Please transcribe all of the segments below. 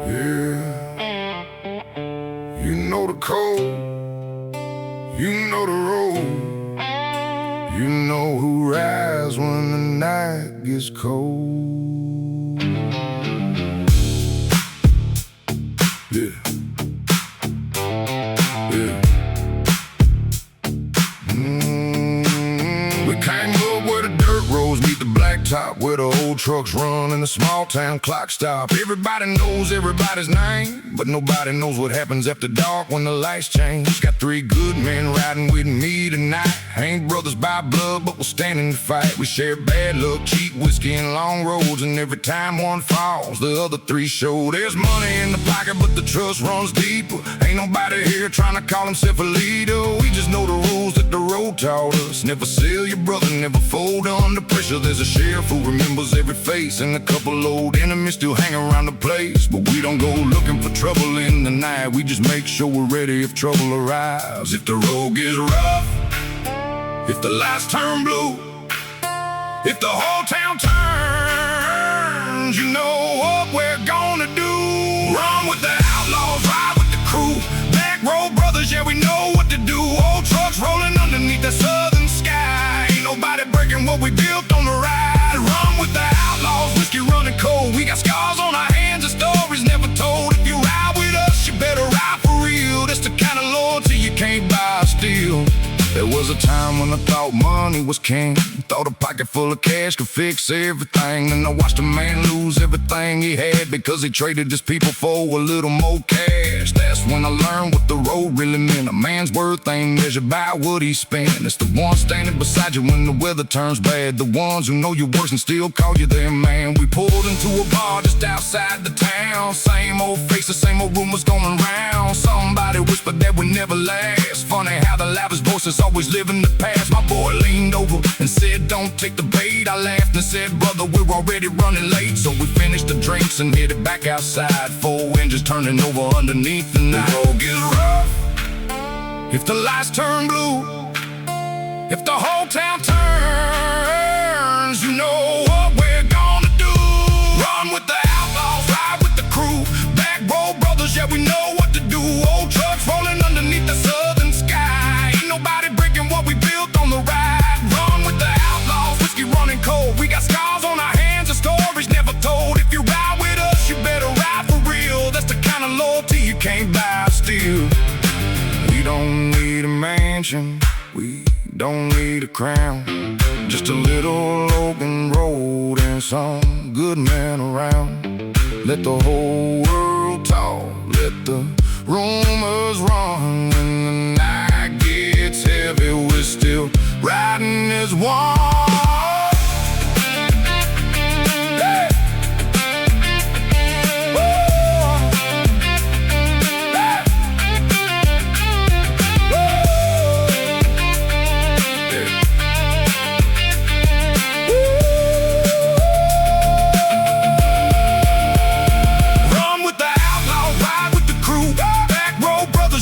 Yeah, you know the code, you know the road, you know who rides when the night gets cold. Yeah, yeah. We came up where the dirt roads meet the blacktop, where the old trucks run and the small town clock stop. Everybody knows everybody's name, but nobody knows what happens after dark when the lights change. Got three good men riding with me tonight. Ain't brothers by blood, but we'll stand in the fight. We share bad luck, cheap whiskey, and long roads, and every time one falls, the other three show. There's money in the pocket, but the trust runs deeper. Ain't nobody here trying to call himself a leader. We just know the rules that the road taught us. Never sell your brother, never fold under pressure. There's a sheriff who remembers every face, and a couple old enemies still hang around the place. But we don't go looking for trouble in the night. We just make sure we're ready if trouble arrives. If the road gets rough, if the lights turn blue, if the whole town turns, you know what we're gonna do. Run with the outlaws, ride with the crew. Back road brothers, yeah, we know what to do. Old trucks rolling underneath the southern sky. Ain't nobody breaking what we built on the ride. Run with the outlaws, whiskey running cold. We got scars on our hands and stories never told. If you ride with us, you better ride for real. That's the kind of loyalty you can't buy or steal. There was a time when I thought money was king. Thought a pocket full of cash could fix everything. And I watched a man lose everything he had because he traded his people for a little more cash. That's when I learned what the road really meant. A man's worth ain't measured by what he spent. It's the ones standing beside you when the weather turns bad. The ones who know you're worse and still call you their man. We pulled into a bar just outside the town. Same old faces, same old rumors going round. Somebody whispered that would never last. Funny how the loudest voices always live in the past. My boy leaned over and said, don't take the bait. I laughed and said, brother, we're already running late. So we finished the drinks and headed back outside. 4 engines turning over underneath the night. The road gets rough, if the lights turn blue, if the whole town turns, you know what we're gonna do. Run with the outlaws, ride with the crew. Back road brothers, yeah, we know what to do. Old trucks rolling underneath the southern sky. Ain't nobody breaking what we built on the ride. Run with the outlaws, whiskey running cold. We got scars on our hands and stories never told. If you ride with us, you better ride for real. That's the kind of loyalty you can't buy or steal. We don't need a mansion, we don't need a crown. Just a little open road and some good men around. Let the whole world talk, let the rumors run. When the night gets heavy, we're still riding as one.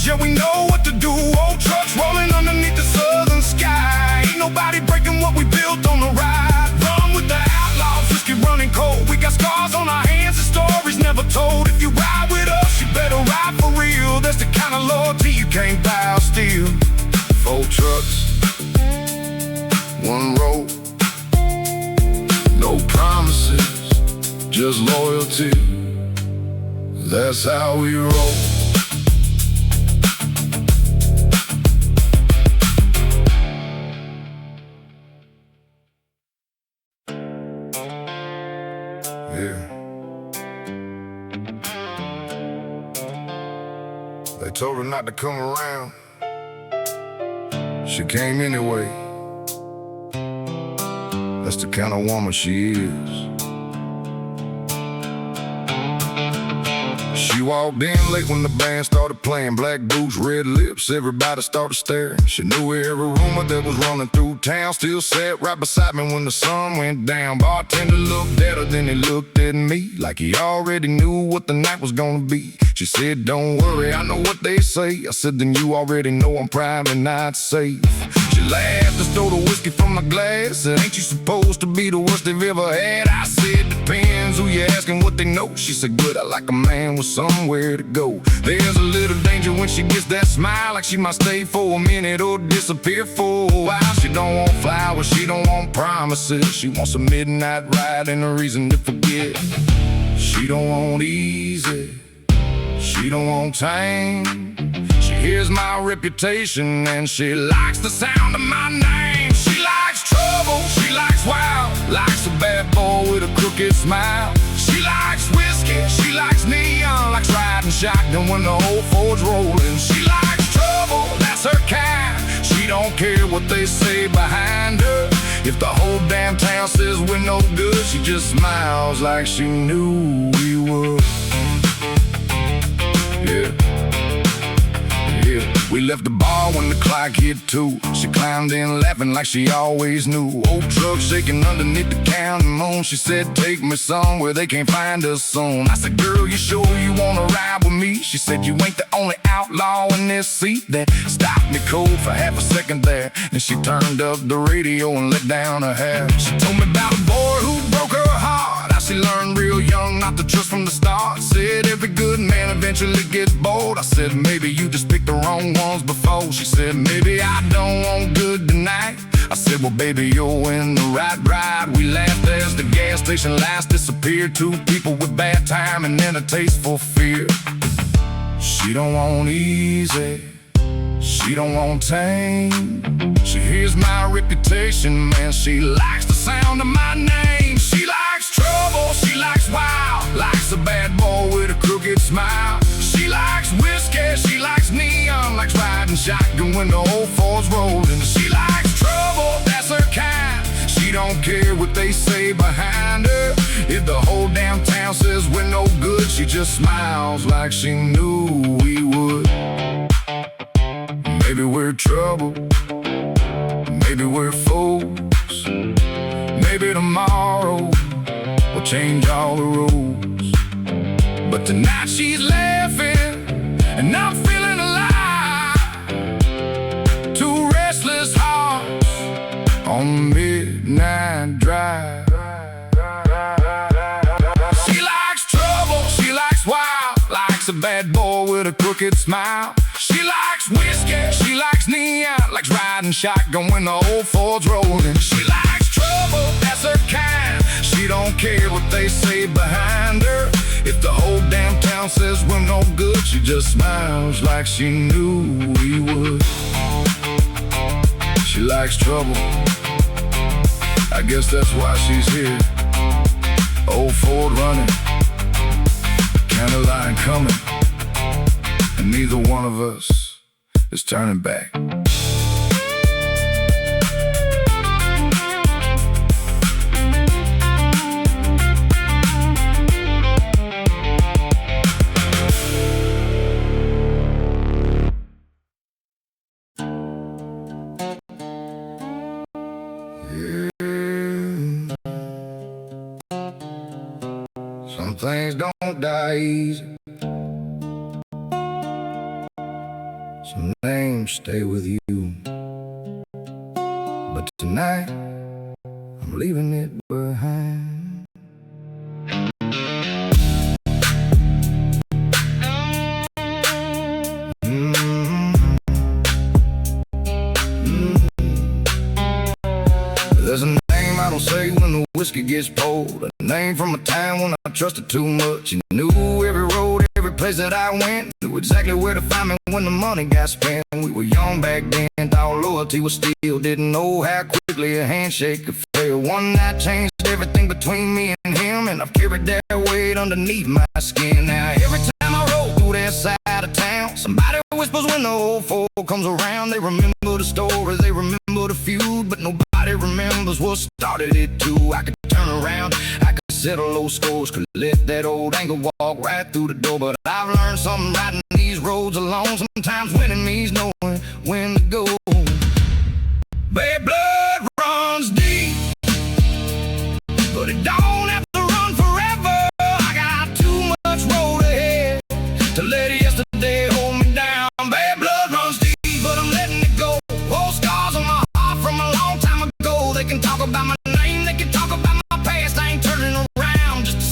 Yeah, we know what to do. Old trucks rolling underneath the southern sky. Ain't nobody breaking what we built on the ride. Run with the outlaws, whiskey running cold. We got scars on our hands and stories never told. If you ride with us, you better ride for real. That's the kind of loyalty you can't buy or steal. 4 trucks, 1 road, no promises, just loyalty. That's how we roll. Yeah. They told her not to come around. She came anyway. That's the kind of woman she is. She walked in late when the band started playing. Black boots, red lips, everybody started staring. She knew every rumor that was running through town. Still sat right beside me when the sun went down. Bartender looked at her, then he looked at me like he already knew what the night was gonna be. She said, don't worry, I know what they say. I said, then you already know I'm probably not safe. She laughed and stole the whiskey from my glass. Said, ain't you supposed to be the worst they've ever had? I said, depends friends who you asking what they know. She said, good, I like a man with somewhere to go. There's a little danger when she gets that smile, like she might stay for a minute or disappear for a while. She don't want flowers, she don't want promises. She wants a midnight ride and a reason to forget. She don't want easy, she don't want tame. She hears my reputation and she likes the sound of my name. She likes trouble, she likes wild, likes a bad boy with a crooked smile. She likes whiskey, she likes neon, likes riding shotgun when the old Ford's rolling. She likes trouble, that's her kind. She don't care what they say behind her. If the whole damn town says we're no good, she just smiles like she knew we would. Yeah. We left the bar when the clock hit 2. She climbed in laughing like she always knew. Old truck shaking underneath the county moon. She said, take me somewhere they can't find us soon. I said, girl, you sure you wanna ride with me? She said, you ain't the only outlaw in this seat. That stopped me cold for half a second there. Then she turned up the radio and let down her hair. She told me about a boy who broke her heart. How she learned real young not to trust from the start. Said every good man eventually gets bold. I said, maybe you just picked the wrong ones before. She said, maybe I don't want good tonight. I said, well, baby, you're in the right ride. We laughed as the gas station lights disappeared. Two people with bad time and then a taste for fear. She don't want easy, she don't want tame. She hears my reputation, man, she likes the sound of my name. She likes trouble, she likes wild, likes a bad boy with a crooked smile. She likes whiskey, she likes neon, likes riding shotgun when the old Ford's rolling. She likes trouble, that's her kind. She don't care what they say behind her. If the whole damn town says we're no good, she just smiles like she knew we would. Maybe we're trouble, maybe we're fools. Maybe tomorrow we'll change all the rules. But tonight she's laughing and I'm feeling alive. Two restless hearts on midnight drive. She likes trouble, she likes wild, likes a bad boy with a crooked smile. She likes whiskey, she likes neon, likes riding shotgun when the old Ford's rolling. She likes trouble, that's her kind. She don't care what they say behind her. If the whole damn town says we're no good, she just smiles like she knew we would. She likes trouble, I guess that's why she's here. Old Ford running, county line coming, and neither one of us is turning back. Some things don't die easy. Some names stay with you. But tonight, I'm leaving it behind. There's a name I don't say when the whiskey gets pulled. A name from a town when I trusted too much. And knew every road, every place that I went. Knew exactly where to find me when the money got spent. We were young back then, thought loyalty was steal. Didn't know how quickly a handshake could fail. One night changed everything between me and him, and I've carried that weight underneath my skin. Now every time I roll through that side of town, somebody whispers when the old folk comes around. They remember the stories, they remember the feud, but nobody remembers what started it too. I could turn around, I could settle those scores, could let that old anger walk right through the door. But I've learned something riding these roads alone. Sometimes winning means knowing when to go. Bad blood runs deep, but it don't have to run forever. I got too much road ahead to let yesterday hold me down. Bad blood runs deep, but I'm letting it go. Old scars on my heart from a long time ago. They can talk about my name, they can talk about my past. I ain't turning around just to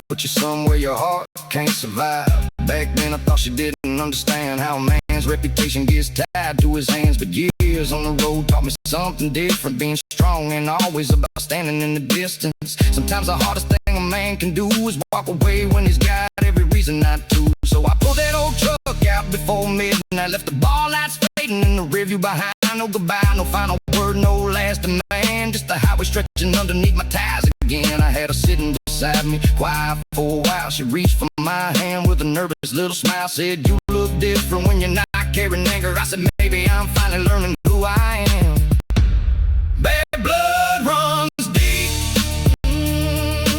put you somewhere your heart can't survive. Back then I thought she didn't understand how a man's reputation gets tied to his hands. But years on the road taught me something different. Being strong ain't always about standing in the distance. Sometimes the hardest thing a man can do is walk away when he's got every reason not to. So I pulled that old truck out before midnight, left the ball lights fading in the rearview behind. No goodbye, no final word, no last demand. Just the highway stretching underneath my tires again. I had her sitting beside me, quiet for a while. She reached for my hand with a nervous little smile. Said, you look different when you're not carrying anger. I said, maybe I'm finally learning who I am. Bad blood runs deep,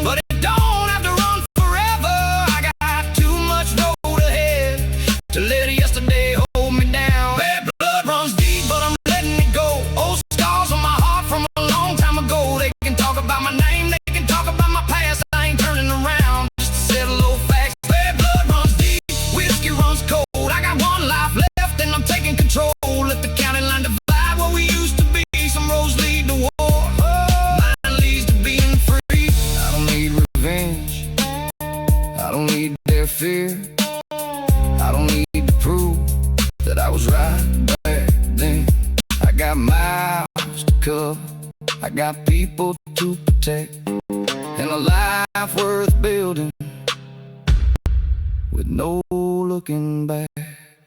but it don't have to run forever. I got too much road ahead to let yesterday hold me down. Bad blood runs deep, but I'm letting it go. Old scars on my heart from a long time ago. They can talk about my name, they can talk about my past. I ain't turning around just to settle old facts. Bad blood runs deep, whiskey runs cold. I got one life left and I'm taking control. Let the county line divide where we used to be. Some roads lead to war, mine leads to being free. I don't need revenge, I don't need their fear. I don't need to prove that I was right back then. I got miles to cover, I got people to protect, and a life worth building with no looking back.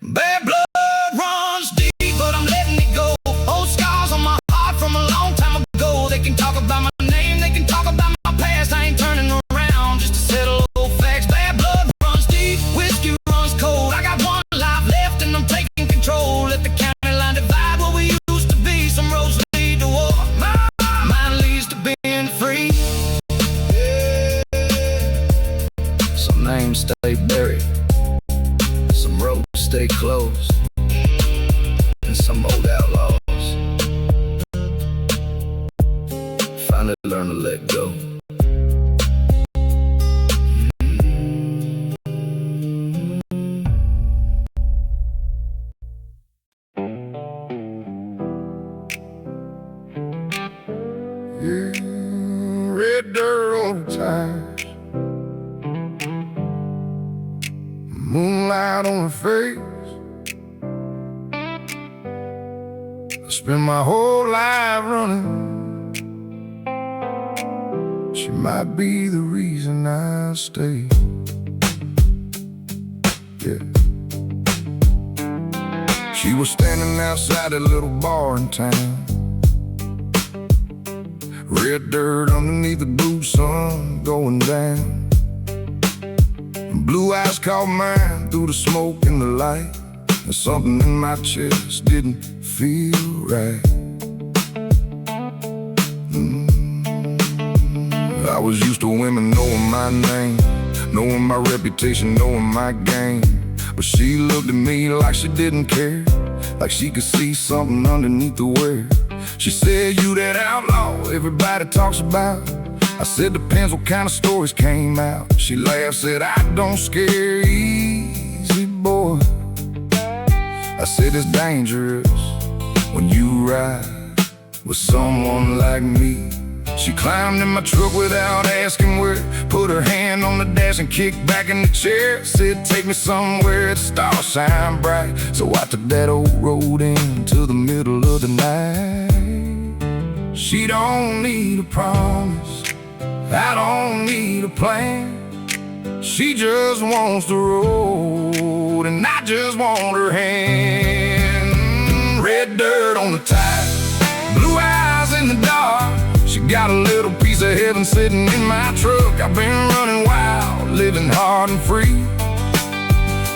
Bad blood runs deep, but I'm letting it go. Old scars on my heart from a long time ago. They can talk about my name, they can talk about my past. I ain't turning around just to settle old facts. Bad blood runs deep, whiskey runs cold. I got one life left and I'm taking control. Let the county line divide where we used to be. Some roads lead to war, mine leads to being free. Some names stay buried, some roads stay closed, and some old outlaws finally learn to let go. Yeah, red dirt on the tires, moonlight on her face. I spent my whole life running. She might be the reason I stay. Yeah. She was standing outside a little bar in town. Red dirt underneath the blue sun going down. Blue eyes caught mine through the smoke and the light, and something in my chest didn't feel right. I was used to women knowing my name, knowing my reputation, knowing my game. But she looked at me like she didn't care, like she could see something underneath the wear. She said, you that outlaw everybody talks about. I said, depends what kind of stories came out. She laughed, said, I don't scare easy, boy. I said, it's dangerous when you ride with someone like me. She climbed in my truck without asking where, put her hand on the dash and kicked back in the chair. Said, take me somewhere the stars shine bright. So I took that old road into the middle of the night. She don't need a promise, I don't need a plan. She just wants the road, and I just want her hand. Red dirt on the tires, blue eyes in the dark. She got a little piece of heaven sitting in my truck. I've been running wild, living hard and free,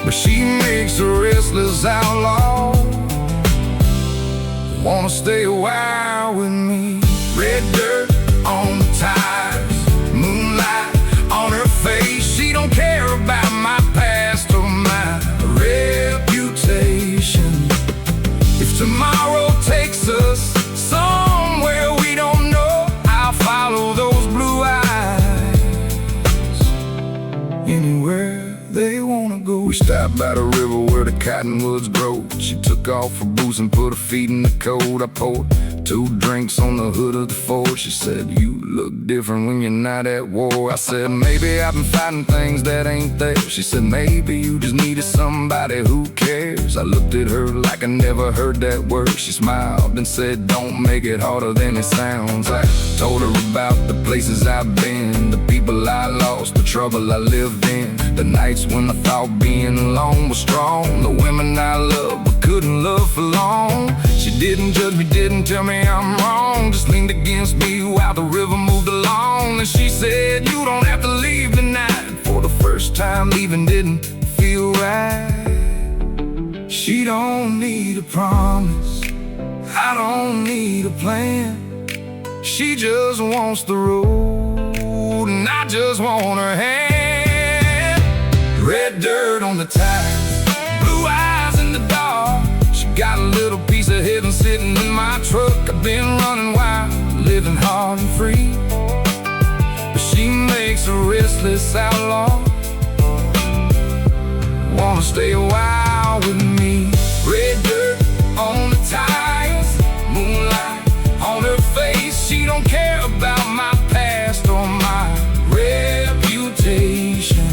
but she makes a restless outlaw wanna stay a while with me. Red dirt on the tires, moonlight on her face. She don't care about my past or my reputation. If tomorrow takes us somewhere we don't know, I'll follow those blue eyes anywhere they wanna go. We stopped by the river where the cottonwoods grow. She took off her boots and put her feet in the cold. I poured 2 drinks on the hood of the Ford. She said, you look different when you're not at war. I said, maybe I've been fighting things that ain't there. She said, maybe you just needed somebody who cares. I looked at her like I never heard that word. She smiled and said, don't make it harder than it sounds. I told her about the places I've been, the people I lost, the trouble I lived in, the nights when I thought being alone was strong, the women I loved but couldn't love for long. She didn't judge me, didn't tell me I'm wrong, just leaned against me while the river moved along. And she said, you don't have to leave tonight. For the first time, leaving didn't feel right. She don't need a promise, I don't need a plan. She just wants the road, and I just want her hand. Red dirt on the tires, blue eyes in the dark. She got a little piece of heaven sitting in my truck. I've been running wild, living hard and free, but she makes a restless outlaw. Wanna stay a while with me. Red dirt on the tires, moonlight on her face. She don't care about my past or my reputation.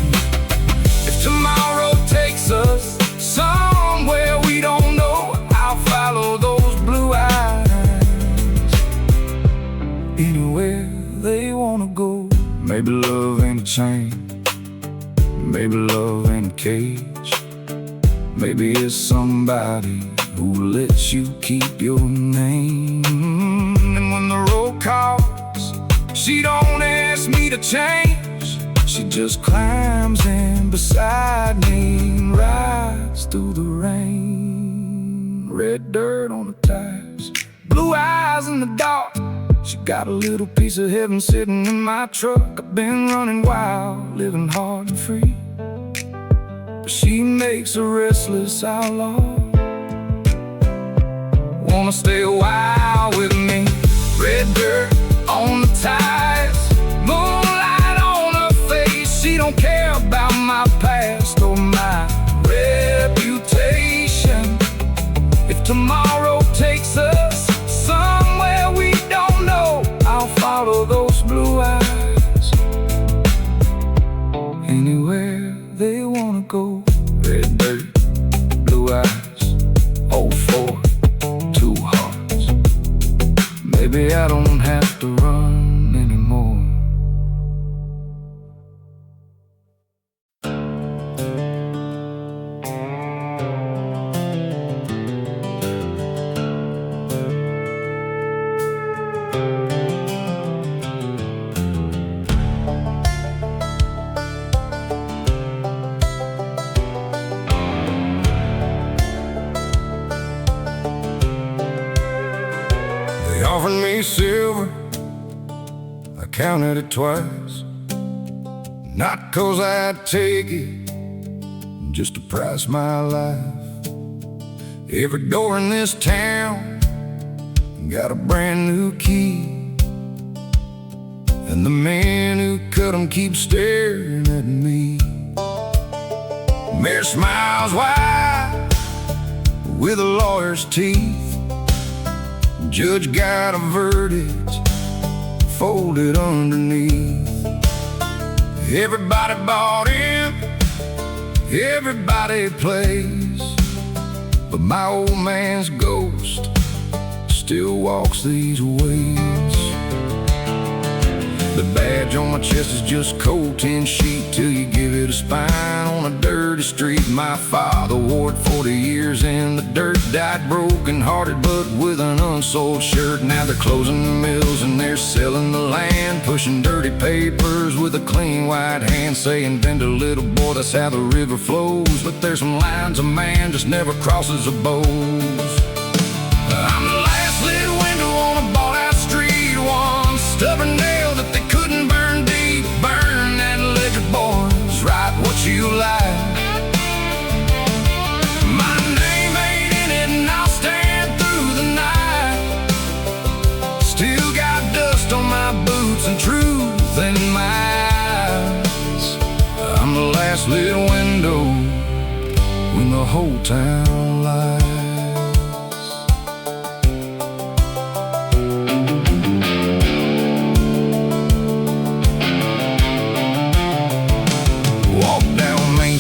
If tomorrow takes us somewhere we don't know, I'll follow those blue eyes anywhere they wanna go. Maybe love ain't a chain, maybe love ain't a cage. Maybe it's somebody who lets you keep your name. And when the road calls, she don't ask me to change. She just climbs in beside me and rides through the rain. Red dirt on the tires, blue eyes in the dark. She got a little piece of heaven sitting in my truck. I've been running wild, living hard and free, but she makes a restless outlaw. Wanna stay a while with me. Red dirt on the tires, moonlight on her face. She don't care about my past or my reputation. If tomorrow takes us somewhere we don't know, I'll follow those blue eyes anywhere they wanna go. Red dirt, blue eyes, 04, 2 hearts. Maybe I don't have to run anymore. They offered me silver, I counted it twice. Not 'cause I'd take it, just to price my life. Every door in this town got a brand new key, and the man who cut 'em keeps staring at me. Mayor smiles wide with a lawyer's teeth. Judge got a verdict folded underneath. Everybody bought in, everybody plays, but my old man's ghost still walks these ways. The badge on my chest is just cold tin sheet till you give it a spine on a dirty street. My father wore it 40 years in the dirt, died broken hearted but with an unsold shirt. Now they're closing the mills and they're selling the land, pushing dirty papers with a clean white hand, saying bend a little boy, that's how the river flows. But there's some lines a man just never crosses a bows. I'm the last lit window on a bought out street, one stubborn nail that they couldn't burn deep. Burn that electric, boys, write what you like. My name ain't in it and I'll stand through the night. Still got dust on my boots and truth in my eyes. I'm the last lit window when the whole town lies.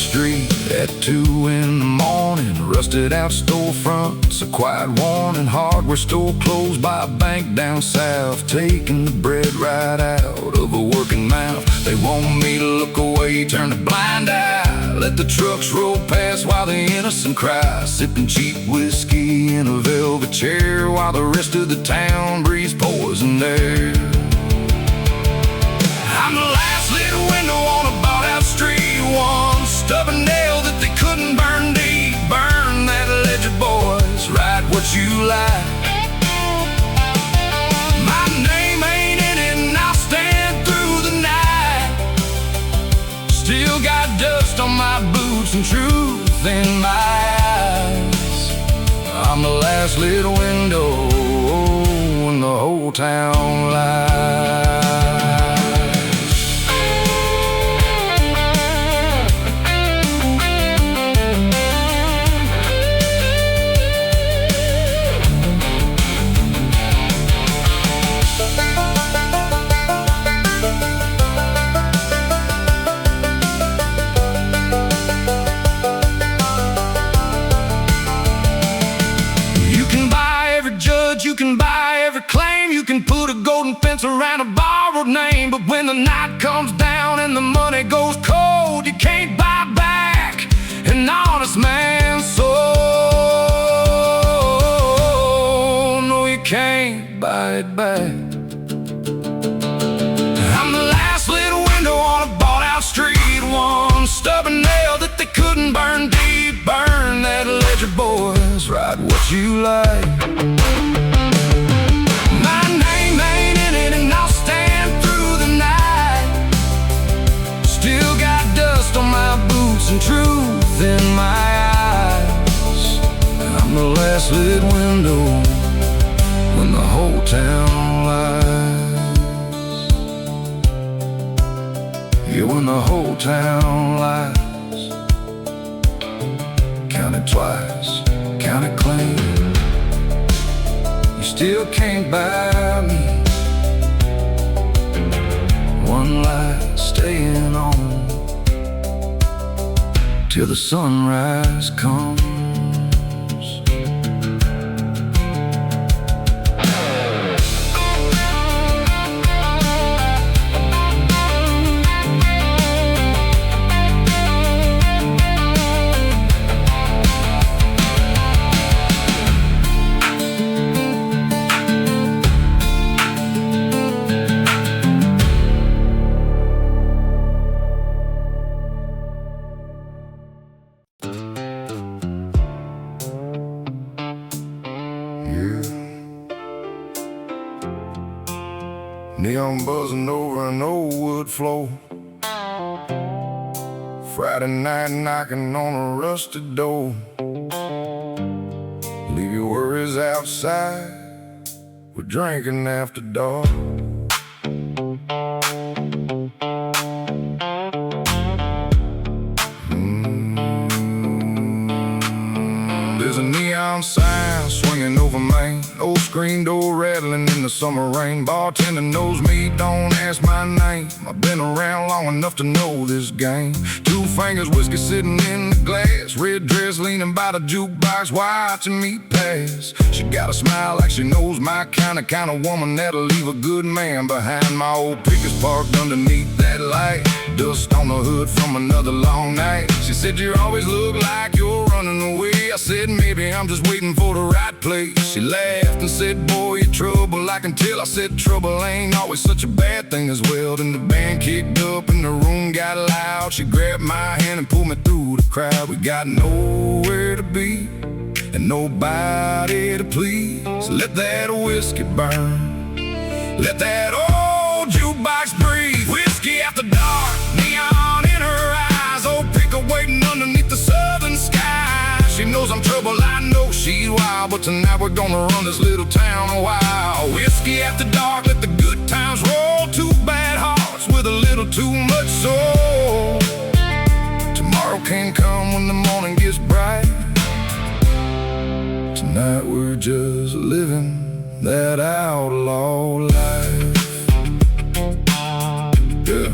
street at 2 in the morning. Rusted out storefronts, a quiet warning. Hardware store closed by a bank down south, taking the bread right out of a working mouth. They want me to look away, turn a blind eye, let the trucks roll past while the innocent cry. Sipping cheap whiskey in a velvet chair while the rest of the town breathes poison air. I'm the last lit window on a bought-out street. One stubborn nail that they couldn't burn deep. Burn that ledger, boys, write what you like. My name ain't in it and I'll stand through the night. Still got dust on my boots and truth in my eyes. I'm the last lit window when the whole town lies. You can buy every claim, you can put a golden fence around a borrowed name, but when the night comes down and the money goes cold, you can't buy back an honest man's soul. No, you can't buy it back. I'm the last lit window on a bought-out street. One stubborn nail that they couldn't burn deep. Burn that ledger, boys, write what you like. And truth in my eyes. I'm the last lit window when the whole town lies. Yeah, when the whole town lies. Count it twice, count it clean. You still can't buy me. One light staying on till the sunrise comes. Neon buzzing over an old wood floor. Friday night knocking on a rusted door. Leave your worries outside, we're drinking after dark. There's a neon sign swinging over Main. Old screen door rattling in the summer rain. Bartender knows me, don't ask my name. I've been around long enough to know this game. 2 fingers, whiskey sitting in the glass. Red dress leaning by the jukebox, watching me pass. She got a smile like she knows my kind of woman that'll leave a good man behind. My old pickers parked underneath that light. Dust on the hood from another long night. She said, you always look like you're running away. I said, maybe I'm just waiting for the right place. She laughed and said, boy, you're trouble, I can tell. I said, trouble ain't always such a bad thing as well. Then the band kicked up and the room got loud. She grabbed my hand and pulled me through the crowd. We got nowhere to be and nobody to please. Let that whiskey burn, let that old jukebox breathe. Whiskey after dark, neon in her eyes. Old picker waiting underneath the southern sky. She knows I'm trouble, I know she's wild, but tonight we're gonna run this little town a while. Whiskey after dark, let the good times roll. 2 bad hearts with a little too much soul. Tomorrow can come when the morning gets bright. Tonight we're just living that outlaw life. Yeah.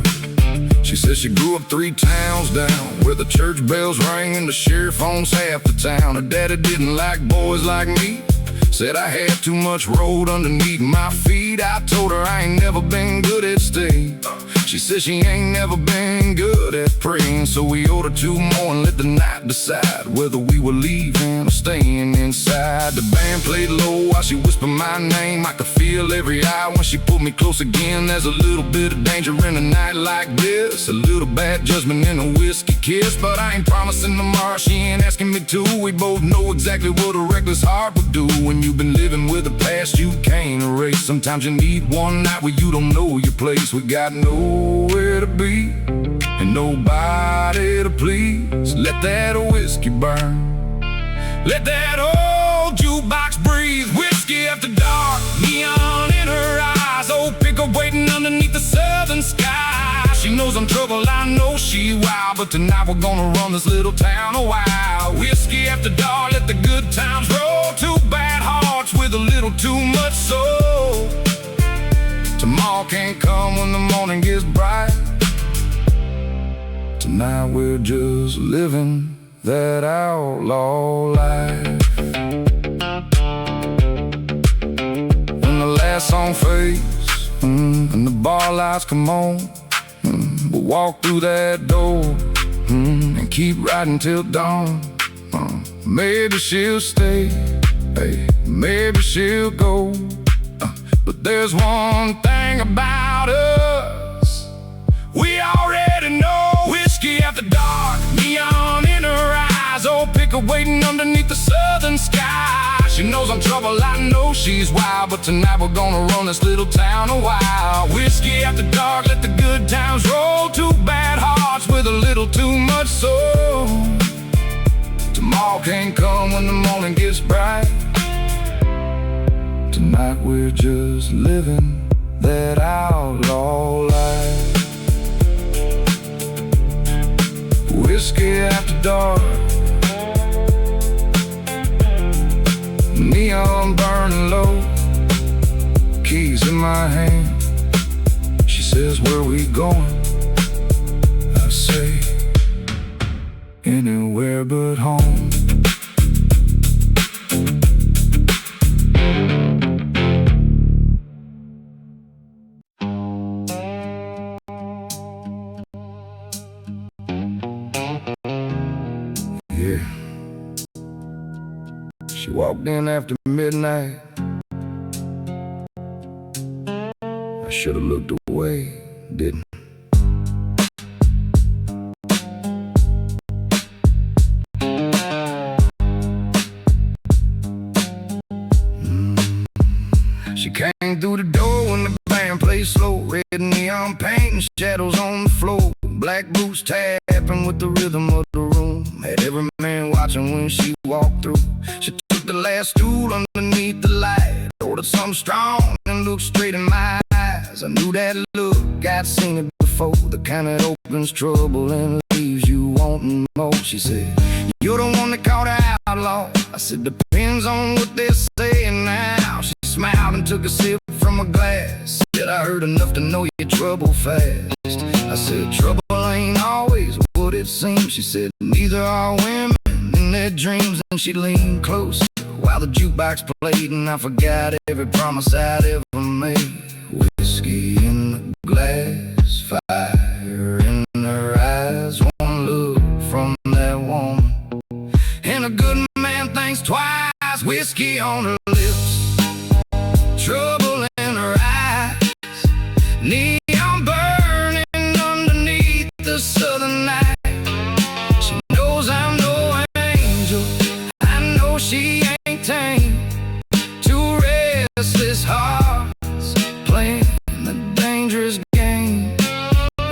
She says she grew up 3 towns down, where the church bells rang and the sheriff owns half the town. Her daddy didn't like boys like me, said I had too much road underneath my feet. I told her I ain't never been good at staying. She said she ain't never been good at praying. So we ordered 2 more and let the night decide whether we were leaving or staying inside. The band played low while she whispered my name. I could feel every eye when she pulled me close again. There's a little bit of danger in a night like this, a little bad judgment in a whiskey kiss. But I ain't promising tomorrow, she ain't asking me to. We both know exactly what a reckless heart would do. When you've been living with the past you can't erase, sometimes you need one night where you don't know your place. We got nowhere to be and nobody to please. Let that whiskey burn, let that old jukebox breathe. Whiskey after dark, neon in her eyes, old pickle waiting underneath the southern sky. She knows I'm trouble, I know she wild, but tonight we're gonna run this little town a while. Whiskey after dark, let the good times roll. 2 bad hearts with a little too much soul. Tomorrow can't come when the morning gets bright. Tonight we're just living that outlaw life. When the last song fades and the bar lights come on, we'll walk through that door and keep riding till dawn. Maybe she'll stay, hey, maybe she'll go, but there's one thing about us we already know. Whiskey after dark, neon in her eyes, old pickle waiting underneath the southern sky. She knows I'm trouble, I know she's wild, but tonight we're gonna run this little town a while. Whiskey after dark, let the good times roll. 2 bad hearts with a little too much soul. Tomorrow can't come when the morning gets bright. Tonight we're just living that outlaw life. Whiskey after dark, neon burning low, keys in my hand. She says, where we going? I say, anywhere but home. Yeah. She walked in after midnight. I should've looked away, didn't. She came through the door when the band played slow. Red neon paint and shadows on the floor. Black boots tapping with the rhythm of the room. Had every man watching when she walked through. She took the last stool underneath the light, ordered something strong and looked straight in my eyes. I knew that look, I'd seen it before, the kind that opens trouble and leaves you wanting more. She said, you're the one that caught the outlaw. I said, depends on what they're saying now. She smiled and took a sip from a glass. Said, I heard enough to know you're trouble fast. I said, trouble ain't always what it seems. She said, neither are women in their dreams. And she leaned close while the jukebox played, and I forgot every promise I'd ever made. Whiskey in the glass, fire in her eyes, one look from that woman, and a good man thinks twice. Whiskey on her lips, trouble in her eyes, neon burning underneath the southern night. She knows I'm no angel, I know she ain't tame. 2 restless hearts playing the dangerous game.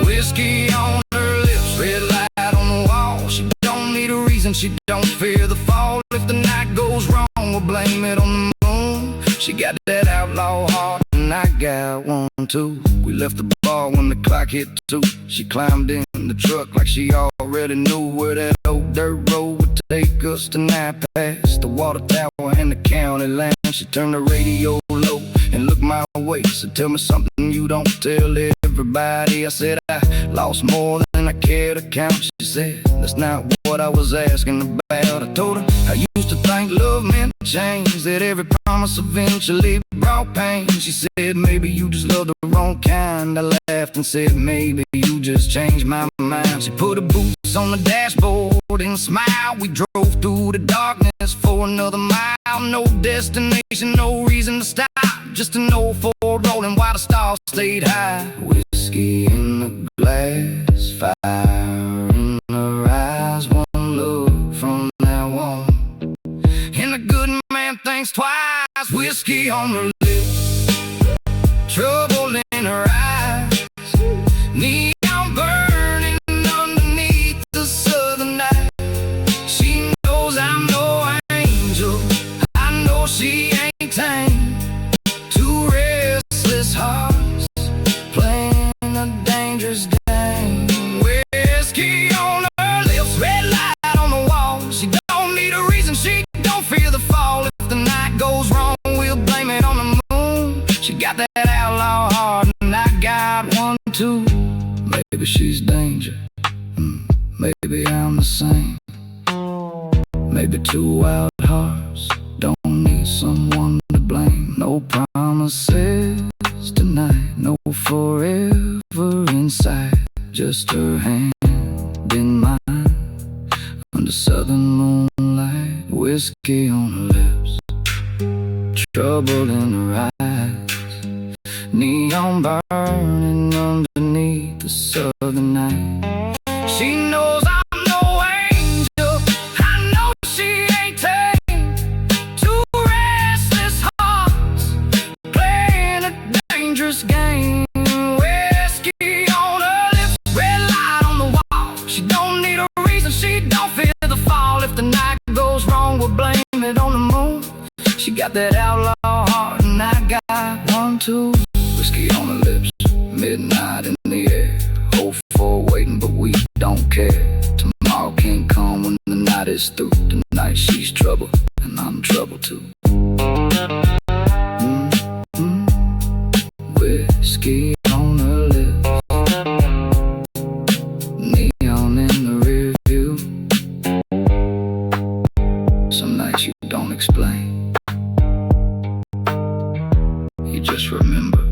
Whiskey on her lips, red light on the wall. She don't need a reason, she don't fear the fall. If the night goes wrong, we'll blame it on the moon. She got that outlaw heart and I got one too. We left the bar when the clock hit 2. She climbed in the truck like she already knew where that old dirt road would take us tonight. Past the water tower and the county line. She turned the radio low and looked my my way. So tell me something you don't tell everybody. I said I lost more than I care to count. She said that's not what I was asking about. I told her I used to think love meant change, that every promise eventually brought pain. She said maybe you just love the wrong kind. I laughed and said maybe you just changed my mind. She put her boots on the dashboard and smiled. We drove through the darkness for another mile. No destination, no reason to stop, just an old Ford rolling while the stars stayed high. Whiskey in the glass, fire in her eyes. One look from now on, and a good man thinks twice. Whiskey on her lips, trouble in her eyes, neon burning underneath the southern night. She knows I'm no angel, I know she ain't tame. Two restless hearts playing a dangerous game. Whiskey on her lips, red light on the wall. She don't need a reason, she don't fear the fall. If the night goes wrong, we'll blame it on the moon. She got that outlaw heart and I got one too. Maybe she's danger, maybe I'm the same. Maybe two wild hearts don't need someone to blame. No promises tonight, no forever inside. Just her hand in mine under southern moonlight. Whiskey on her lips, trouble in her eyes, neon burning underneath the southern night. She knows I'm no angel, I know she ain't tame. Two restless hearts playing a dangerous game. Whiskey on her lips, red light on the wall. She don't need a reason, she don't fear the fall. If the night goes wrong, we'll blame it on the moon. She got that outlaw heart and I got one too. Whiskey on her lips, midnight in the air. Hope for waiting, but we don't care. Tomorrow can't come when the night is through. Tonight she's trouble, and I'm trouble too. Whiskey on her lips, neon in the rear view. Some nights you don't explain, you just remember.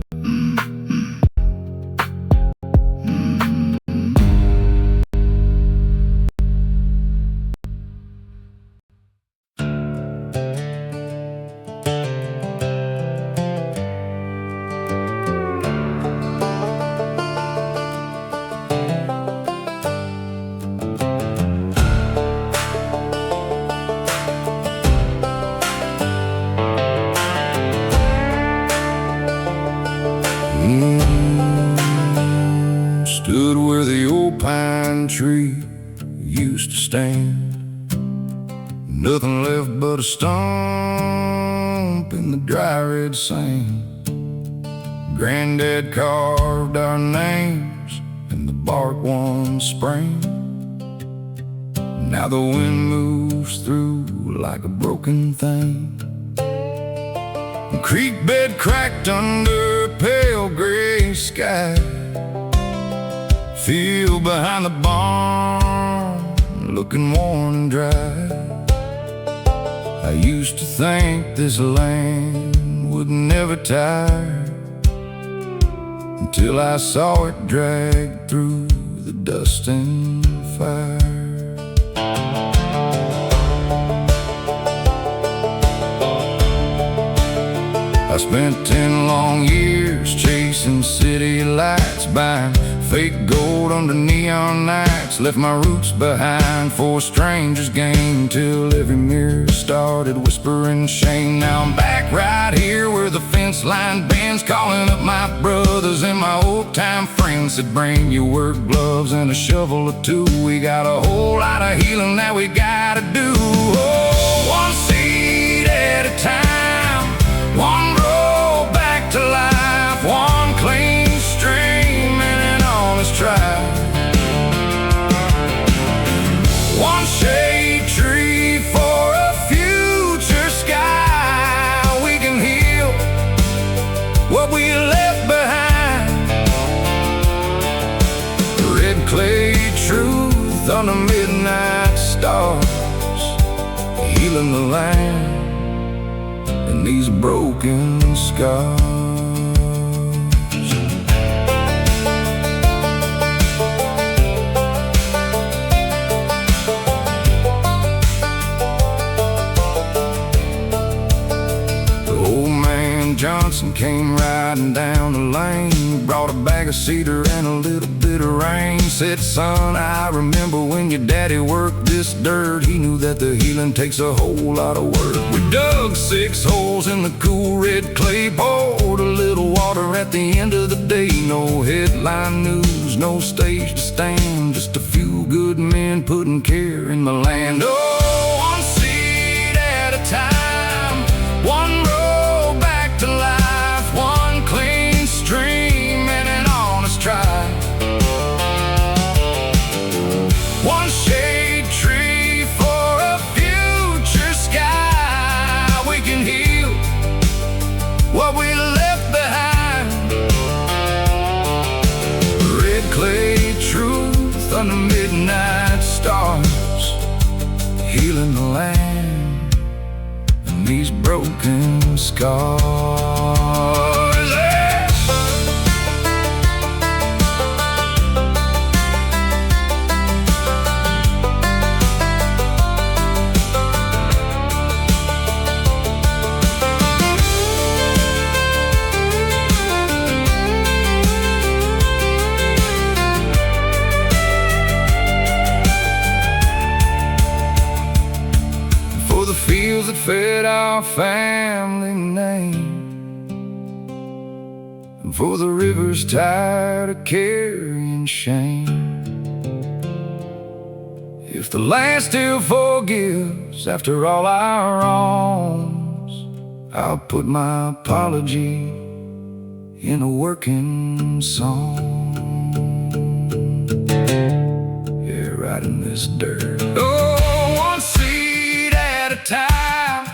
Stood where the old pine tree used to stand. Nothing left but a stump in the dry red sand. Granddad carved our names in the bark one spring. Now the wind moves through like a broken thing. The creek bed cracked under a pale gray sky. Field behind the barn, looking worn and dry. I used to think this land would never tire, until I saw it drag through the dust and fire. I spent 10 long years chasing city lights, buying fake gold under neon nights. Left my roots behind for a stranger's game, till every mirror started whispering shame. Now I'm back right here where the fence line bends, calling up my brothers and my old time friends. Said bring your work gloves and a shovel or two. We got a whole lot of healing that we gotta do. Oh, one seed at a time, one road back to life, one clean stream and an honest try. One shade tree for a future sky. We can heal the midnight stars, healing the land and these broken scars. Johnson came riding down the lane, brought a bag of cedar and a little bit of rain. Said, son, I remember when your daddy worked this dirt. He knew that the healing takes a whole lot of work. We dug 6 holes in the cool red clay, poured a little water at the end of the day. No headline news, no stage to stand, just a few good men putting care in the land. Oh, one seed at a time, one road back to life, one clean stream and an honest try, one shade tree for a future sky. We can heal what we left behind. Red clay truth under midnight stars, healing the land and these broken scars. For the fields that fed our family name, and for the rivers tired of carrying shame. If the land still forgives after all our wrongs, I'll put my apology in a working song. Yeah, right in this dirt. Oh, one seed at a time,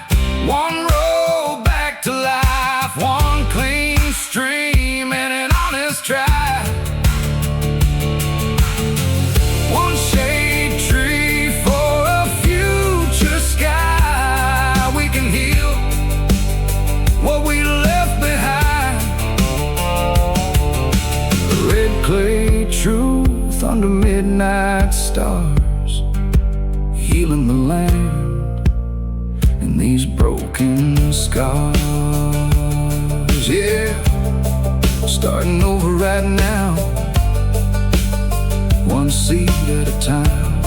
one road back to life, one clean stream and an honest try, one shade tree for a future sky. We can heal what we left behind. Red clay truth under midnight stars, healing the land and these broken scars. Yeah, starting over right now, one seed at a time.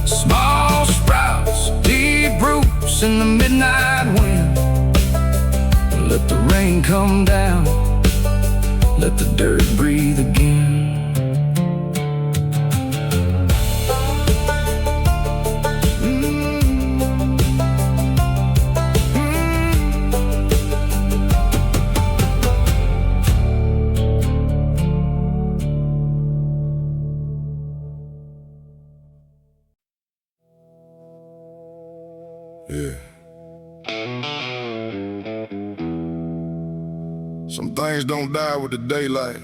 Small sprouts, deep roots in the midnight wind. Let the rain come down, let the dirt breathe again. Yeah. Some things don't die with the daylight.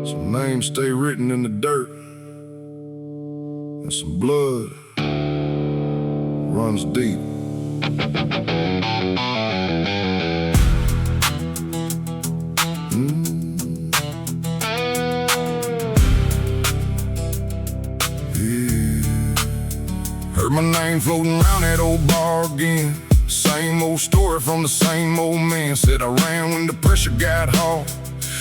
Some names stay written in the dirt, and some blood runs deep. Heard my name floating around that old bar again. Same old story from the same old man. Said I ran when the pressure got hard.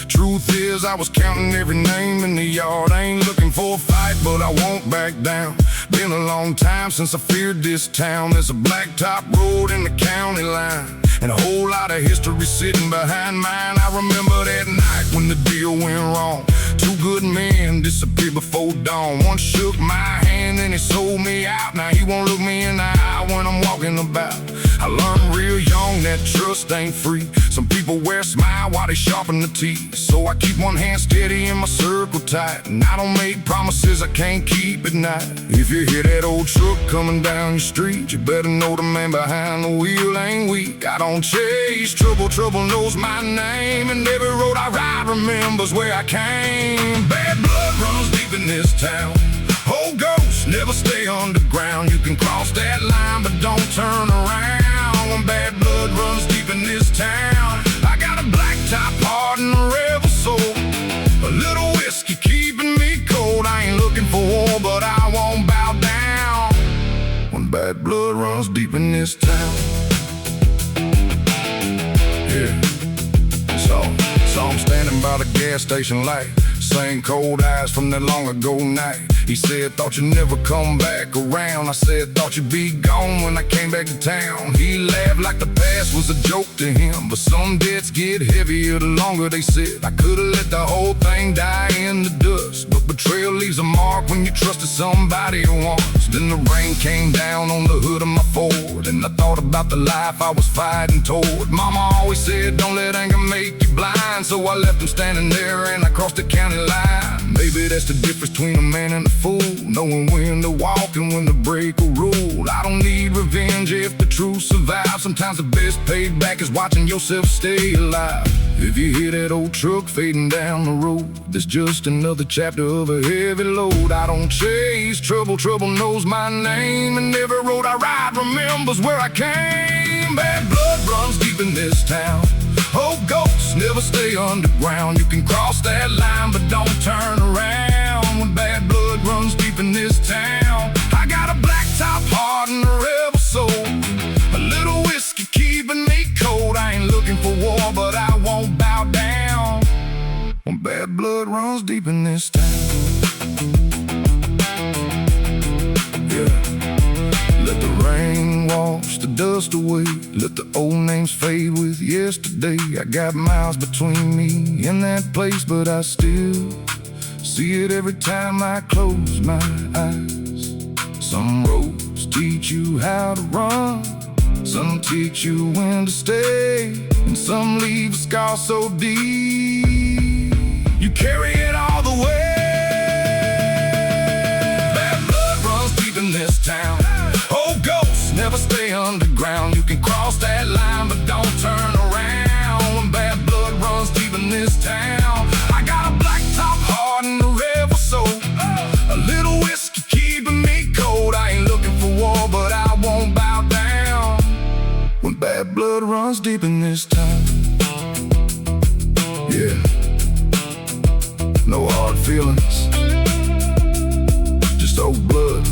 Truth is, I was counting every name in the yard. I ain't looking for a fight, but I won't back down. Been a long time since I feared this town. There's a blacktop road in the county line, and a whole lot of history sitting behind mine. I remember that night when the deal went wrong. Two good men disappeared before dawn. One shook my hand, then he sold me out. Now he won't look me in the eye when I'm walking about. I learned real young that trust ain't free. Some people people wear a smile while they sharpen the teeth. So I keep one hand steady and my circle tight, and I don't make promises I can't keep at night. If you hear that old truck coming down your street, you better know the man behind the wheel ain't weak. I don't chase trouble, trouble knows my name, and every road I ride remembers where I came. Bad blood runs deep in this town. Old ghosts never stay underground. You can cross that line, but don't turn around. When bad blood runs deep in this town, I got a black top heart and a rebel soul. A little whiskey keeping me cold. I ain't looking for war, but I won't bow down. When bad blood runs deep in this town. Yeah. So I'm standing by the gas station light, same cold eyes from that long ago night. He said, thought you'd never come back around. I said, thought you'd be gone when I came back to town. He laughed like the past was a joke to him, but some debts get heavier the longer they sit. I could've let the whole thing die in the dust, but betrayal leaves a mark when you trusted somebody once. Then the rain came down on the hood of my Ford, and I thought about the life I was fighting toward. Mama always said, don't let anger make you blind, so I left him standing there and I crossed the county line. Maybe that's the difference between a man and a fool, knowing when to walk and when to break a rule. I don't need revenge if the truth survives. Sometimes the best payback is watching yourself stay alive. If you hear that old truck fading down the road, that's just another chapter of a heavy load. I don't chase trouble, trouble knows my name, and every road I ride remembers where I came. Bad blood runs deep in this town. Old ghosts never stay underground. You can cross that line, but don't turn around. When bad blood runs deep in this town, I got a black top heart and a rebel soul. A little whiskey keeping me cold. I ain't looking for war, but I won't bow down. When bad blood runs deep in this town. Yeah. Let the rain wash the dust away. Let the old names fade with yesterday. I got miles between me and that place, but I still see it every time I close my eyes. Some roads teach you how to run, some teach you when to stay, and some leave a scar so deep you carry it all the way. Bad blood runs deep in this town. Old ghosts never stay underground. You can cross that line, but don't turn around. When bad blood runs deep in this town, I got a black top heart and a rebel soul. A little whiskey keeping me cold. I ain't looking for war, but I won't bow down. When bad blood runs deep in this town. Yeah. No hard feelings, just old blood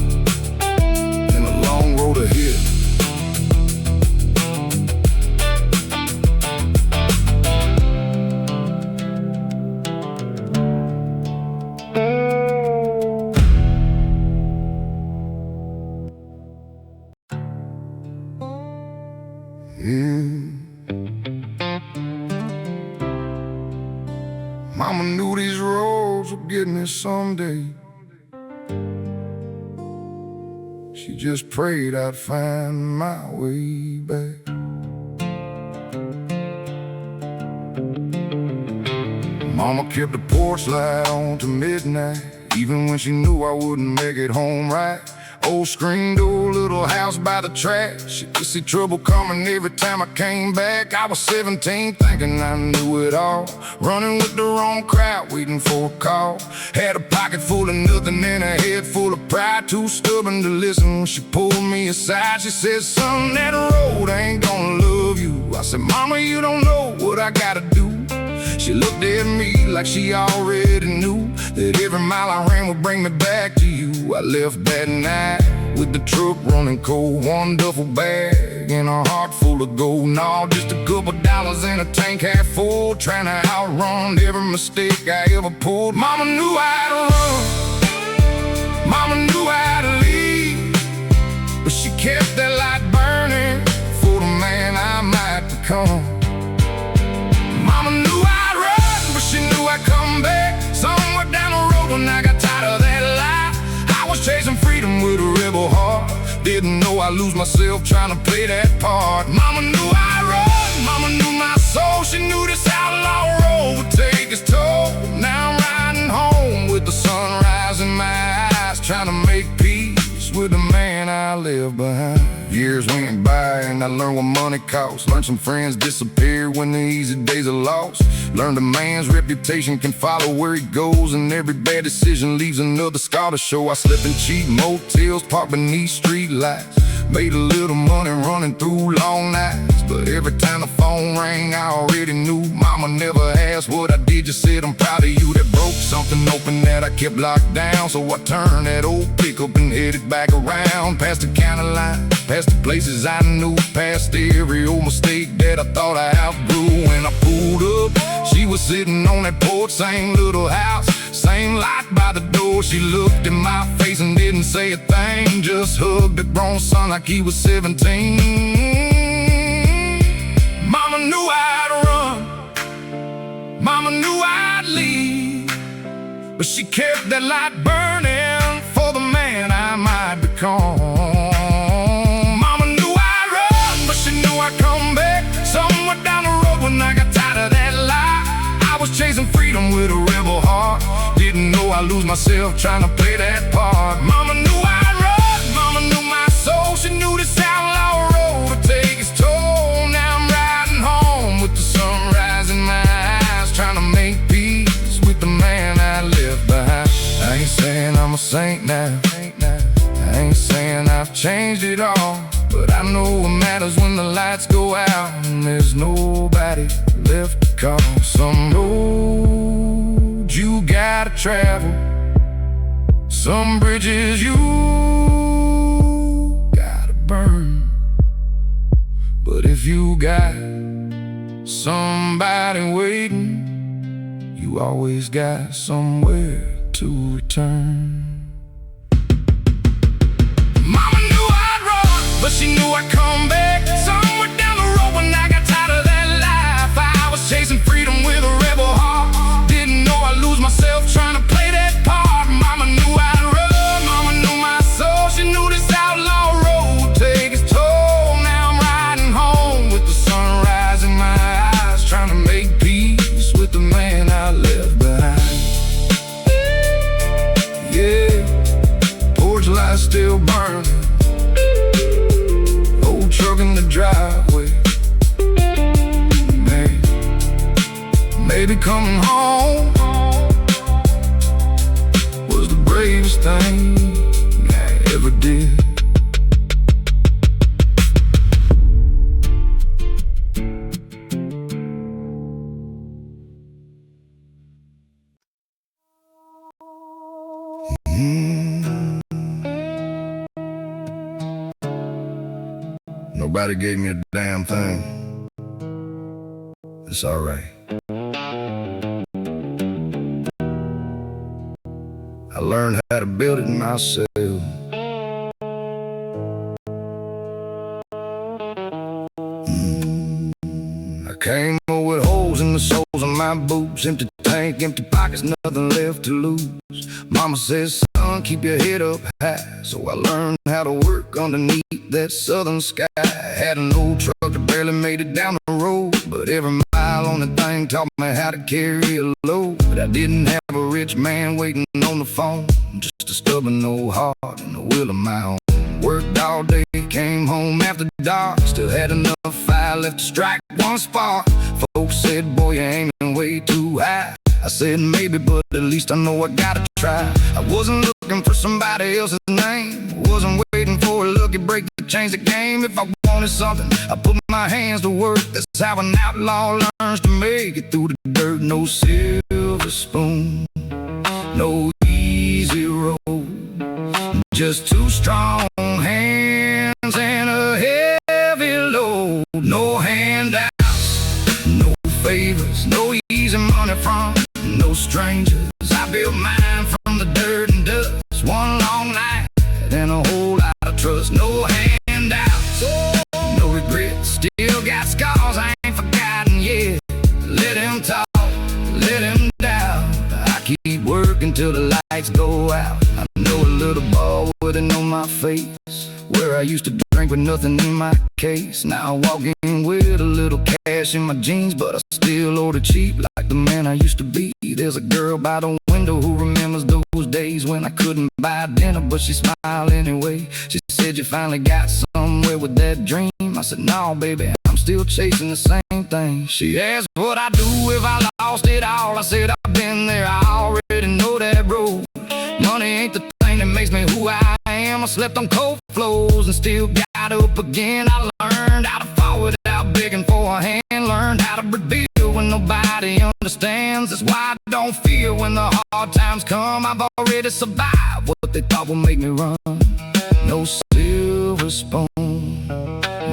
and a long road ahead. Mama knew these roads were getting us someday. She just prayed I'd find my way back. Mama kept the porch light on to midnight, even when she knew I wouldn't make it home right. Old screen door, little house by the track. She could see trouble coming every time I came back. I was 17, thinking I knew it all, running with the wrong crowd, waiting for a call. Had a pocket full of nothing and a head full of pride, too stubborn to listen when she pulled me aside. She said, son, that road ain't gonna love you. I said, mama, you don't know what I gotta do. She looked at me like she already knew that every mile I ran would bring me back to you. I left that night with the truck running cold, one duffel bag and a heart full of gold. No, just a couple dollars in a tank half full, trying to outrun every mistake I ever pulled. Mama knew how to run, mama knew how to lead, but she kept that light burning for the man I might become. Mama knew I'd run, but she knew I'd come back somewhere down the road when I got tired of that life. I was chasing freedom with a rebel heart, didn't know I'd lose myself trying to play that part. Mama knew I'd run, mama knew my soul, she knew this outlaw road would take its toll. Now I'm riding home with the sunrise in my eyes, trying to make peace with the man I left behind. Years went by and I learned what money costs. Learned some friends disappear when the easy days are lost. Learned a man's reputation can follow where he goes, and every bad decision leaves another scar to show. I slept in cheap motels, parked beneath street lights. Made a little money running through long nights, but every time the phone rang I already knew. Mama never asked what I did, just said I'm proud of you. That broke something open that I kept locked down, so I turned that old pickup and headed back around. Past the county line, past the places I knew, past every old mistake that I thought I outgrew. When I pulled up, she was sitting on that porch, same little house, same light by the door. She looked in my face and didn't say a thing, just hugged a grown son like he was 17. Mama knew I'd run, mama knew I'd leave, but she kept that light burning for the man I might become. Mama knew I'd run, but she knew I'd come back somewhere down the road when I got tired of that lie. I was chasing freedom with a rebel heart, didn't know I'd lose myself trying to play that part. Mama knew I'd run, mama knew my soul, she knew this outlaw road would take its toll. Now I'm riding home with the sunrise in my eyes, trying to make peace with the man I left behind. I ain't saying I'm a saint now, I ain't saying I've changed it all, but I know what matters when the lights go out and there's nobody left to call. Some road you gotta travel, some bridges you gotta burn, but if you got somebody waiting, you always got somewhere to return. Mama knew I'd run, but she knew I'd come back somewhere down the road when I got tired of that life. I was chasing freedom with a rebel heart, didn't know I'd lose myself trying to play that part. Mama knew I'd run, mama knew my soul, she knew this outlaw road would take its toll. Now I'm riding home with the sunrise in my eyes, trying to make peace with the man I left behind. Yeah, porch light still burning, old truck in the driveway. Maybe coming home was the bravest thing I ever did. Nobody gave me a damn thing. It's alright. I learned how to build it myself. I came up with holes in the soles of my boots, empty tank, empty pockets, nothing left to lose. Mama says, son, keep your head up high. So I learned how to work underneath that southern sky. Had an old truck that barely made it down the road, but every mile on the thing taught me how to carry a load. But I didn't have a rich man waiting on the phone, just a stubborn old heart and a will of my own. Worked all day, came home after dark, still had enough fire left to strike one spark. Folks said, boy, you're aiming way too high. I said maybe, but at least I know I gotta try. I wasn't looking for somebody else's name, wasn't waiting for a lucky break to change the game. If I wanted something, I put my hands to work. That's how an outlaw learns to make it through the dirt. No silver spoon, no easy road, just two strong hands and a heavy load. No handouts, no favors, no easy money from no strangers. I built mine from the dirt and dust, one long night and a whole lot of trust. No handouts, no regrets, still got scars I ain't forgotten yet. Let him talk, let him doubt, I keep working till the lights go out. I know a little ball with it on my face, where I used to drink with nothing in my case. Now I walk in with a little little cash in my jeans, but I still order cheap like the man I used to be. There's a girl by the window who remembers those days when I couldn't buy dinner, but she smiled anyway. She said, "You finally got somewhere with that dream." I said, "No, baby, I'm still chasing the same thing." She asked what I'd do if I lost it all. I said, "I've been there, I already know that road. Money ain't the thing that makes me who I am. I slept on cold floors and still got up again. I learned how to fall without begging for a hand. Learned how to rebuild when nobody understands. That's why I don't fear when the hard times come. I've already survived what they thought would make me run. No silver spoon,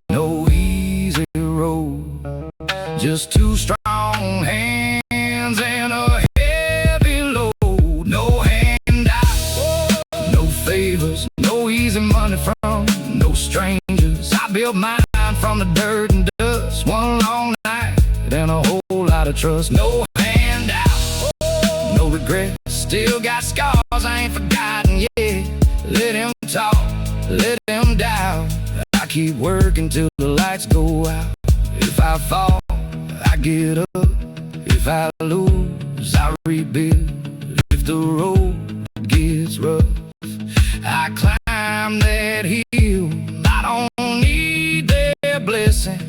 no easy road, just two strong hands and a heavy load. No handout, no favors, no easy money from no strangers. I built mine from the dirt and dust, one long night and a whole lot of trust. No handout, no regret, still got scars I ain't forgotten yet. Let him talk, let him doubt. I keep working till the lights go out. If I fall, I get up. If I lose, I rebuild. If the road gets rough, I climb that hill. I don't need their blessing,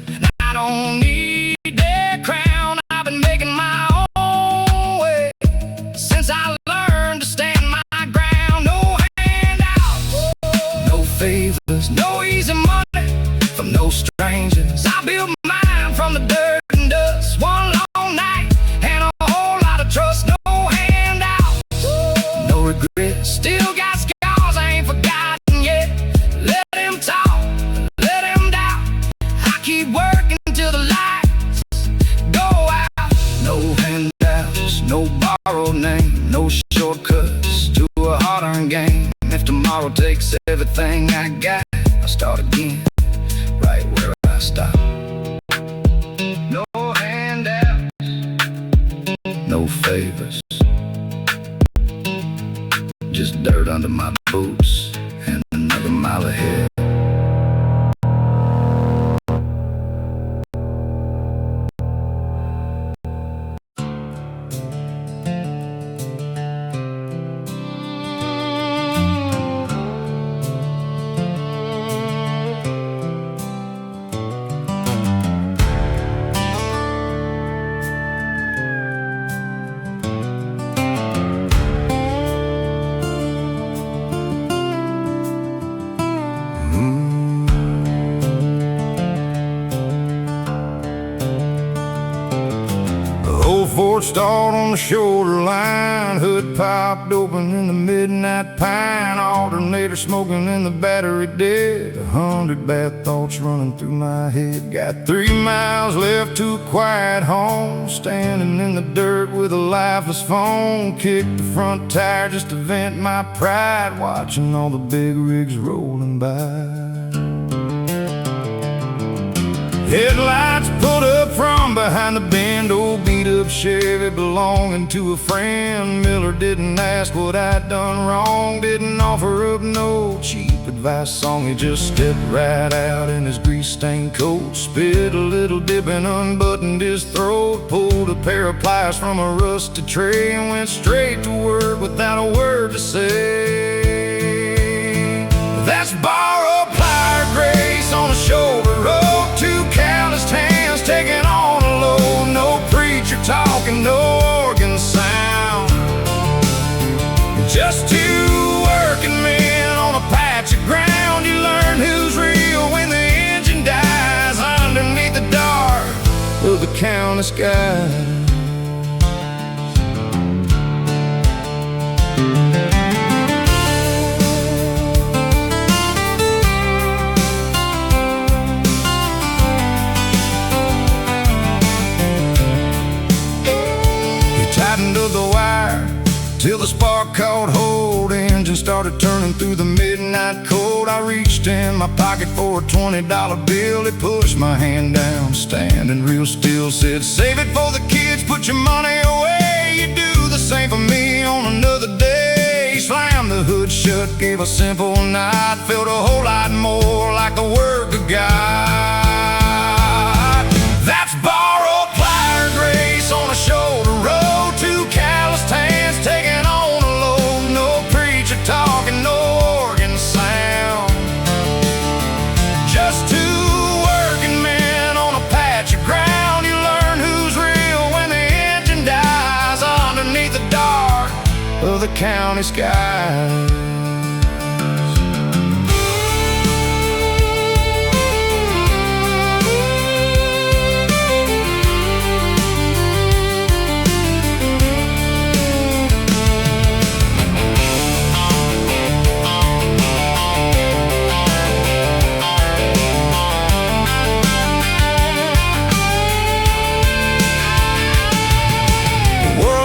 I don't need their crown. I've been making my own way since I learned to stand my ground. No handouts, no favors, no easy money from no strangers. I built mine from the dirt and dust, one long night and a whole lot of trust. No handouts, no regrets, still got scars I ain't forgotten yet. Let him talk, let him doubt. I keep working till the lights go out. No handouts, no borrowed name, no shortcuts to a hard-earned game. If tomorrow takes everything I got, I'll start again right where I stopped. No handouts, no favors, just dirt under my boots and another mile ahead. Ford stalled on the shoulder line, hood popped open in the midnight pine, alternator smoking and the battery dead. 100 bad thoughts running through my head. Got 3 miles left to a quiet home, standing in the dirt with a lifeless phone. Kicked the front tire just to vent my pride, watching all the big rigs rolling by. Headlights pulled up from behind the bend, old beat-up Chevy belonging to a friend. Miller didn't ask what I'd done wrong, didn't offer up no cheap advice song. He just stepped right out in his grease-stained coat, spit a little dip and unbuttoned his throat, pulled a pair of pliers from a rusted tray and went straight to work without a word to say. That's borrowed plier grace on a shoulder road, two calloused hands taking on a load. No preacher talking, no organ sound, just two working men on a patch of ground. You learn who's real when the engine dies underneath the dark of the countless skies. Tightened up the wire till the spark caught hold. Engine started turning through the midnight cold. I reached in my pocket for a $20 bill. He pushed my hand down, standing real still, said, "Save it for the kids, put your money away. You do the same for me on another day." He slammed the hood shut, gave a simple nod, felt a whole lot more like the work of God. county skies.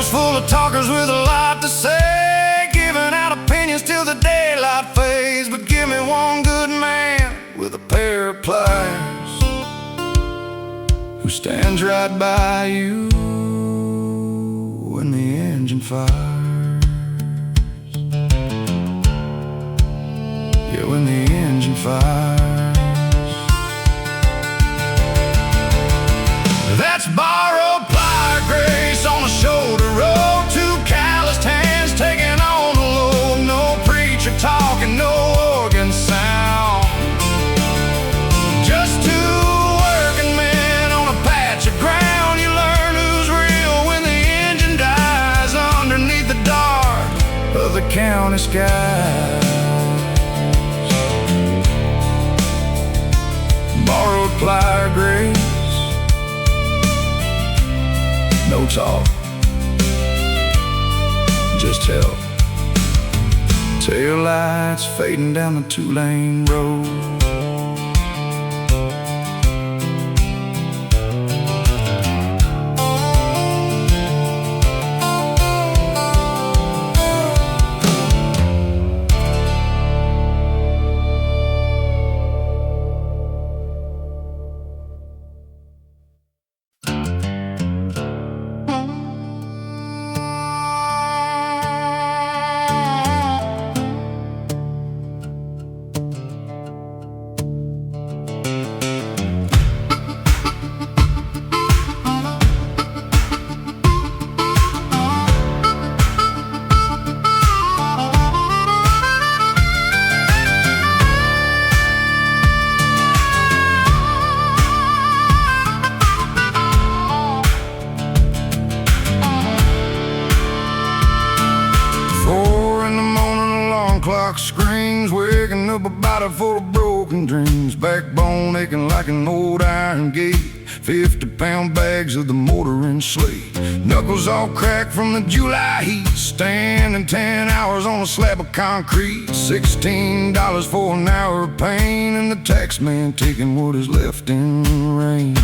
Full of talkers with a lot to say, giving out opinions till the daylight fades. But give me one good man with a pair of pliers who stands right by you when the engine fires. Yeah, when the engine fires. That's borrowed plier grace on a shoulder road. Two calloused hands taking on the load. No preacher talking, no organ sound. Just two working men on a patch of ground. You learn who's real when the engine dies underneath the dark of the county skies. Borrowed plier grace. No talk, just help. Tail lights fading down the two-lane road. Clock screams, waking up a body full of broken dreams. Backbone aching like an old iron gate. 50-pound bags of the motoring sleigh. Knuckles all cracked from the July heat. Standing 10 hours on a slab of concrete. $16 for an hour of pain, and the tax man taking what is left in the rain.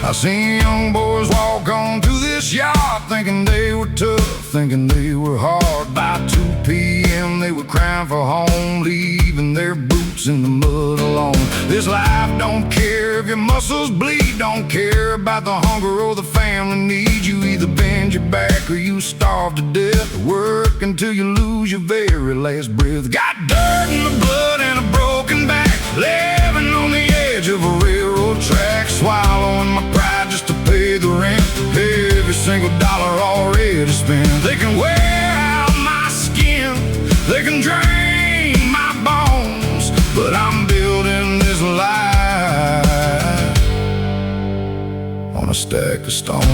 I seen young boys walk on through this yard, thinking they were tough, thinking they were hard. By 2 p.m. they were crying for home, leaving their boots in the mud alone. This life don't care if your muscles bleed, don't care about the hunger or the family need. You either bend your back or you starve to death, work until you lose your very last breath. Got dirt in the blood and a broken back, living on the edge of a railroad track, swallowing my pride just to pay the rent. Every single dollar already spent. They can wear out my skin, they can drain my bones, but I'm building this life on a stack of stones.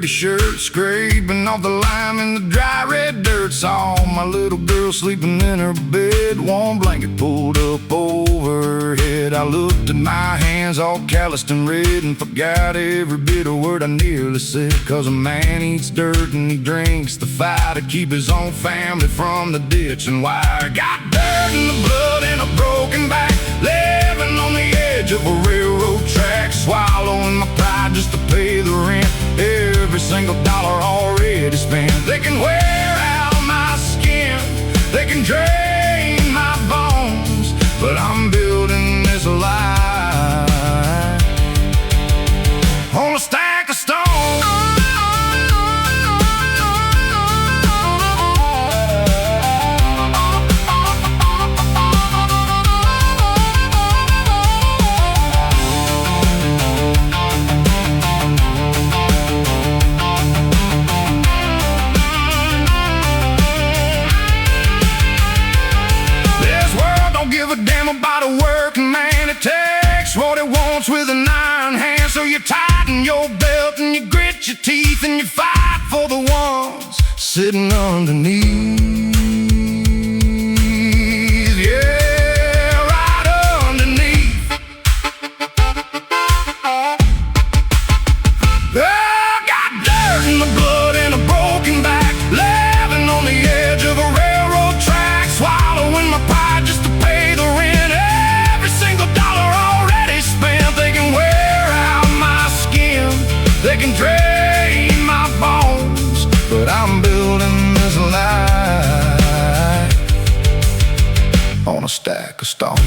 Shirt scraping off the lime in the dry red dirt. Saw my little girl sleeping in her bed, warm blanket pulled up over her head. I looked at my hands all calloused and red and forgot every bit of word I nearly said. Cause a man eats dirt and he drinks the fire to keep his own family from the ditch and wire. Got dirt in the blood and a broken back, living on the edge of a railroad track, swallowing my pride just to pay the rent. Every single dollar already spent. They can wear out my skin, they can drain my bones, but I'm building this life on a stack of stones. give a damn about a working man. It takes what it wants with an iron hand. So you tighten your belt and you grit your teeth and you fight for the ones sitting underneath. Yeah, right underneath. I got dirt in the blood and a broken back, living on the edge of a railroad track, swallowing my pride just to pay the rent. Every single dollar already spent. They can wear out my skin, they can drain my bones, but I'm building this life on a stack of stones.